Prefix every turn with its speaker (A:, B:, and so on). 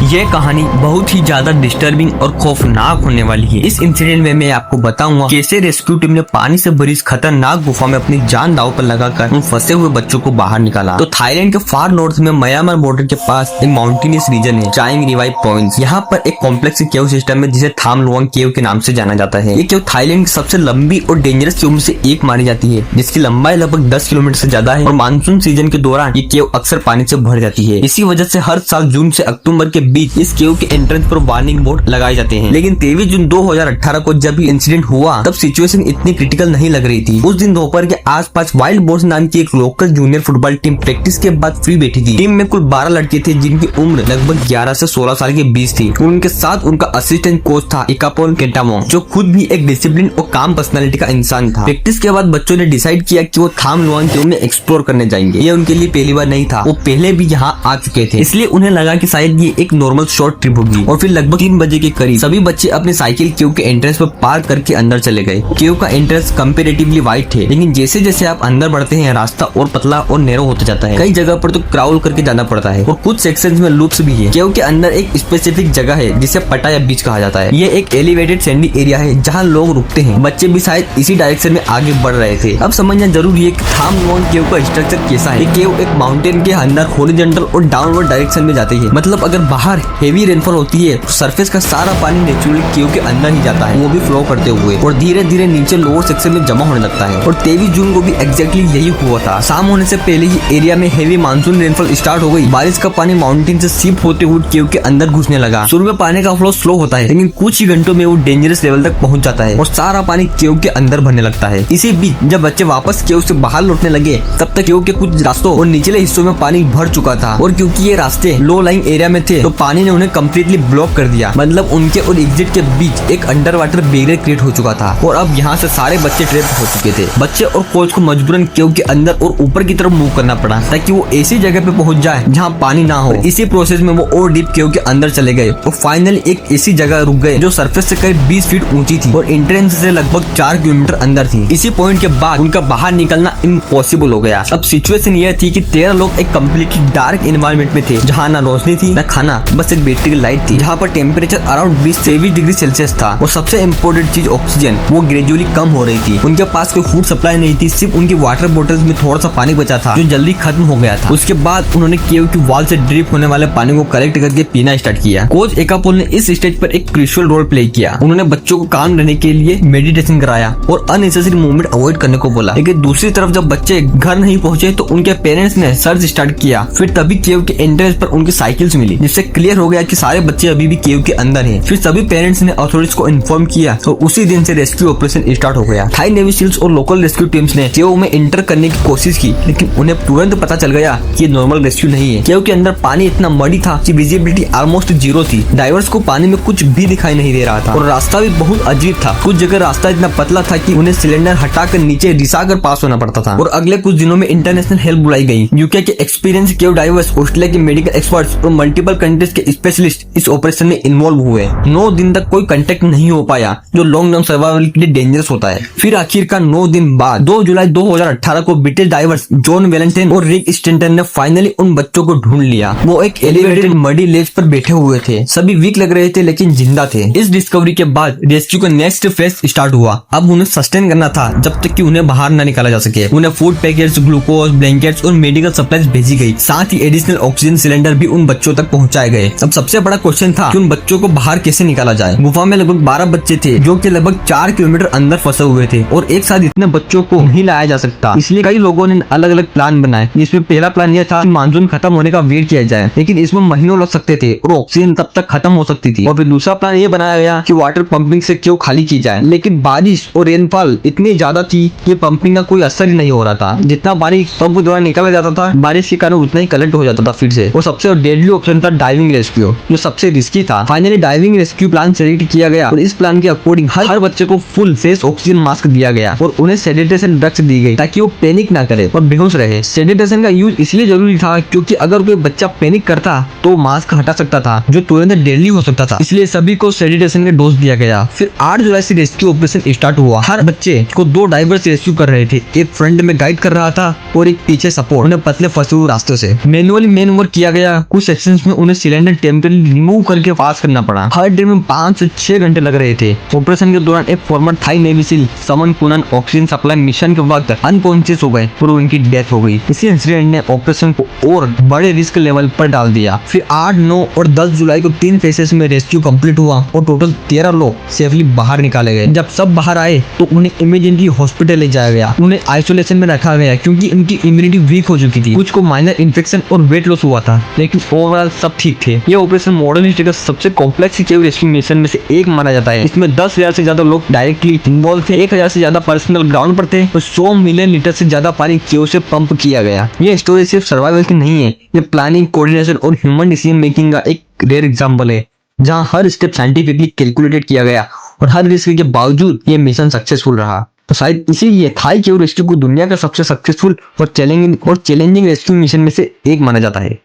A: ये कहानी बहुत ही ज्यादा डिस्टर्बिंग और खौफनाक होने वाली है। इस इंसिडेंट में मैं आपको बताऊंगा कैसे रेस्क्यू टीम ने पानी से भरी इस खतरनाक गुफा में अपनी जान दांव पर लगाकर उन फंसे हुए बच्चों को बाहर निकाला। तो थाईलैंड के फार नॉर्थ में म्यांमार बॉर्डर के पास एक माउंटेनियस रीजन है, चाइंग रिवाई प्रोविंस। यहाँ पर एक कॉम्प्लेक्स केव सिस्टम है जिसे थाम लुआंग केव के नाम से जाना जाता है। ये केव थाईलैंड की सबसे लंबी और डेंजरस केव में से एक मानी जाती है, जिसकी लंबाई लगभग 10 किलोमीटर से ज्यादा है और मानसून सीजन के दौरान ये केव अक्सर पानी से भर जाती है। इसी वजह से हर साल जून से अक्टूबर के बीच इस केव के एंट्रेंस पर वार्निंग बोर्ड लगाए जाते हैं। लेकिन 23 जून 2018 को जब ये इंसिडेंट हुआ तब सिचुएशन इतनी क्रिटिकल नहीं लग रही थी। उस दिन दोपहर के आसपास वाइल्ड बोर्स नाम की एक local junior football team practice के बाद फ्री बैठी थी। टीम में कुल 12 लड़के थे जिनकी उम्र लगभग 11 से 16 साल के बीच थी। उनके साथ उनका असिस्टेंट कोच था इकापोन केंटामोंग, जो खुद भी एक डिसिप्लिन और काम पर्सनालिटी का इंसान था। प्रैक्टिस के बाद बच्चों ने डिसाइड किया कि वो थाम लुआंग केव में एक्सप्लोर करने जाएंगे। ये उनके लिए पहली बार नहीं था, वो पहले भी यहाँ आ चुके थे, इसलिए उन्हें लगा कि शायद ये एक नॉर्मल शॉर्ट ट्रिप होगी। और फिर लगभग 3 बजे के करीब सभी बच्चे अपने साइकिल केव के एंट्रेंस पर पार्क करके अंदर चले गए। केव का एंट्रेंस कंपेरेटिवली वाइड है, लेकिन जैसे जैसे आप अंदर बढ़ते हैं रास्ता और पतला और नैरो होता जाता है। कई जगह पर तो क्राउल करके जाना पड़ता है और कुछ सेक्शंस में लूप्स भी है। केव के अंदर एक स्पेसिफिक जगह है जिसे पटाया बीच कहा जाता है। ये एक एलिवेटेड सैंडी एरिया है जहाँ लोग रुकते हैं। बच्चे भी शायद इसी डायरेक्शन में आगे बढ़ रहे थे। अब समझना जरूरी है कि थाम लुआंग केव का स्ट्रक्चर कैसा है। केव एक माउंटेन के अंदर हॉरिजॉन्टल और डाउनवर्ड डायरेक्शन में जाती है। मतलब अगर बाहर हेवी रेनफॉल होती है तो सरफेस का सारा पानी नेचुरली केव के अंदर ही जाता है, वो भी फ्लो करते हुए, और धीरे धीरे नीचे लोअर सेक्शन में जमा होने लगता है। और 23 जून को भी एग्जैक्टली यही हुआ था। शाम होने से पहले ही एरिया में हेवी मानसून रेनफॉल स्टार्ट हो गई। बारिश का पानी माउंटेन से शिफ्ट होते हुए केव के अंदर घुसने लगा। शुरू में पानी का फ्लो स्लो होता है, लेकिन कुछ ही घंटों में वो डेंजरस लेवल तक पहुंच जाता है और सारा पानी केव के अंदर भरने लगता है। इसी बीच जब बच्चे वापस केव से बाहर लौटने लगे तब तक केव के कुछ रास्तों और निचले हिस्सों में पानी भर चुका था। और क्योंकि ये रास्ते लो लाइंग एरिया में थे तो पानी ने उन्हें कम्प्लीटली ब्लॉक कर दिया। मतलब उनके और एग्जिट के बीच एक अंडर वाटर बैरियर क्रिएट हो चुका था और अब यहाँ से सारे बच्चे ट्रैप हो चुके थे। बच्चे और कोच को मजबूरन केव के अंदर और ऊपर की तरफ मूव करना पड़ा ताकि वो ऐसी जगह पे पहुंच जाए जहाँ पानी ना हो। इसी प्रोसेस में वो और डीप केव के अंदर चले गए और फाइनली एक ऐसी जगह रुक गए जो सरफेस से करीब 20 फीट ऊंची थी और एंट्रेंस से लगभग 4 किलोमीटर अंदर थी। इसी पॉइंट के बाद उनका बाहर निकलना इम्पॉसिबल हो गया। अब सिचुएशन यह थी कि 13 लोग एक कम्प्लीटली डार्क एनवायरनमेंट में थे जहाँ ना रोशनी थी, ना खाना, बस एक बैटरी की लाइट थी, जहाँ पर टेम्परेचर अराउंड 20 से 23 डिग्री सेल्सियस था। और सबसे इम्पोर्टेंट चीज ऑक्सीजन, वो ग्रेजुअली कम हो रही थी। उनके पास कोई फूड सप्लाई नहीं थी, सिर्फ उनकी वाटर बोतल्स में थोड़ा सा पानी बचा था जो जल्दी खत्म हो गया था। उसके बाद उन्होंने केव की वॉल से ड्रिप होने वाले पानी को कलेक्ट करके पीना स्टार्ट किया। कोच एकापोल ने इस स्टेज पर एक क्रूशियल रोल प्ले किया। उन्होंने बच्चों को काम रहने के लिए मेडिटेशन कराया और अननेसेसरी मूवमेंट अवॉइड करने को बोला। लेकिन दूसरी तरफ जब बच्चे घर नहीं पहुंचे तो उनके पेरेंट्स ने सर्च स्टार्ट किया। फिर तभी केव के एंट्रेंस पर उनकी साइकिल्स मिली, जिससे क्लियर हो गया कि सारे बच्चे अभी भी केव के अंदर हैं। फिर सभी पेरेंट्स ने अथॉरिटीज को इन्फॉर्म किया और उसी दिन से रेस्क्यू ऑपरेशन स्टार्ट हो गया। थाई नेवी सील्स और लोकल रेस्क्यू टीम्स ने केव में एंटर करने की कोशिश की, लेकिन उन्हें तुरंत पता चल गया कि नॉर्मल रेस्क्यू नहीं है। केव के अंदर पानी इतना मडी था कि विजिबिलिटी ऑलमोस्ट जीरो थी। डाइवर्स को पानी में कुछ भी दिखाई नहीं दे रहा था और रास्ता भी बहुत अजीब था। कुछ जगह रास्ता इतना पतला था कि उन्हें सिलेंडर हटाकर नीचे रिसाकर पास होना पड़ता था। और अगले कुछ दिनों में इंटरनेशनल हेल्प बुलाई गई। यूके के एक्सपीरियंस केव डाइवर्स, ऑस्ट्रेलिया के मेडिकल एक्सपर्ट्स और मल्टीपल कंट्रीज के स्पेशलिस्ट इस ऑपरेशन में इन्वॉल्व हुए। 9 दिन तक कोई कांटेक्ट नहीं हो पाया, जो लॉन्ग टर्म सर्वाइवल के लिए डेंजरस होता है। फिर आखिरकार 9 दिन बाद 2 जुलाई 2018 को ब्रिटिश डाइवर्स जॉन वेलेंटाइन और रिक स्टेंटन ने फाइनली उन बच्चों को ढूंढ लिया। वो एक एलिवेटेड मडी लेज पर बैठे हुए थे। सभी वीक लग रहे थे लेकिन जिंदा थे। इस डिस्कवरी के बाद रेस्क्यू का नेक्स्ट फेज स्टार्ट हुआ। अब उन्हें सस्टेन करना था जब तक कि उन्हें बाहर न निकाला जा सके। उन्हें फूड पैकेट्स, ग्लूकोज, ब्लैंकेट्स और मेडिकल सप्लाईज भेजी गई। साथ ही एडिशनल ऑक्सीजन सिलेंडर भी उन बच्चों तक पहुंचाए गए। अब सबसे बड़ा क्वेश्चन था कि उन बच्चों को बाहर कैसे निकाला जाए। गुफा में लगभग 12 बच्चे थे जो कि लगभग 4 किलोमीटर अंदर फंसे हुए थे और एक साथ इतने बच्चों को नहीं लाया जा सकता। इसलिए कई लोगों ने अलग अलग प्लान बनाए। इसमें पहला प्लान यह था कि मानसून खत्म होने का वेट किया जाए, लेकिन इसमें महीनों लग सकते थे और ऑक्सीजन तब तक खत्म हो सकती थी। और फिर दूसरा प्लान ये बनाया गया कि वाटर पंपिंग से क्यों खाली की जाए, लेकिन बारिश और रेनफॉल इतनी ज्यादा थी कि पंपिंग का कोई असर ही नहीं हो रहा था। जितना पानी पंप द्वारा निकाला जाता था बारिश के कारण उतना ही कलेक्ट हो जाता था फिर से। और सबसे डेडली ऑप्शन था डाइविंग रेस्क्यू, जो सबसे रिस्की था। Finally diving rescue plan select किया गया और इस प्लान के अकॉर्डिंग हर बच्चे को फुल फेस ऑक्सीजन मास्क दिया गया और उन्हें सेडेटेशन ड्रग्स दी गई ताकि वो पैनिक ना करे और बेहोश रहे। सेडेटेशन का यूज इसलिए जरूरी था क्योंकि अगर कोई बच्चा पैनिक करता तो मास्क हटा सकता था, जो तुरंत डेडली हो सकता था। इसलिए सभी को सेडेटेशन का डोज दिया गया। फिर 8 जुलाई से रेस्क्यू ऑपरेशन स्टार्ट हुआ। हर बच्चे को 2 डाइवर्स रेस्क्यू कर रहे थे, एक फ्रंट में गाइड कर रहा था और एक पीछे सपोर्ट। उन्हें पतले फंसे हुए रास्तों से मैनुअली मैन वर्क किया गया। कुछ सेक्शंस में उन्हें सिलेंडर टेम्परली रिमूव करके पास करना पड़ा। हर डे में 5 से 6 घंटे लग रहे थे। ऑपरेशन के दौरान एक फॉर्मर थाई नेवी सील समन कुनन ऑक्सीजन सप्लाई मिशन के वक्त अनकॉन्शियस हो गए और उनकी डेथ हो गई। इसी इंसिडेंट ने ऑपरेशन को और बड़े रिस्क लेवल पर डाल दिया। फिर 8, 9 और 10 जुलाई को 3 फेसेस में रेस्क्यू कंप्लीट हुआ और टोटल 13 लोग सेफली बाहर निकाले गए। जब सब बाहर आए तो उन्हें इमीडिएटली हॉस्पिटल ले जाया गया। उन्हें आइसोलेशन में रखा गया क्योंकि उनकी इम्यूनिटी वीक हो चुकी थी। कुछ को माइनर इन्फेक्शन और वेट लॉस हुआ था, लेकिन ओवरऑल सब ठीक थे। यह ऑपरेशन मॉडर्न हिस्ट्री का सबसे कॉम्प्लेक्स रेस्क्यू मिशन में से एक माना जाता है। इसमें 10,000 से ज्यादा लोग डायरेक्टली इन्वॉल्व थे, 1,000 से ज्यादा पर्सनल ग्राउंड पर थे और 100 मिलियन लीटर से ज्यादा पानी क्यों से पंप किया गया। ये स्टोरी सिर्फ सर्वाइवल की नहीं है, ये प्लानिंग, कोऑर्डिनेशन और ह्यूमन डिसीजन मेकिंग का एक रेयर एग्जांपल है, जहां हर स्टेप साइंटिफिकली कैलकुलेटेड किया गया और हर रिस्क के बावजूद ये मिशन सक्सेसफुल रहा। तो शायद इसीलिए थाई केव रेस्क्यू को दुनिया का सबसे सक्सेसफुल और चैलेंजिंग रेस्क्यू मिशन में से एक माना जाता है।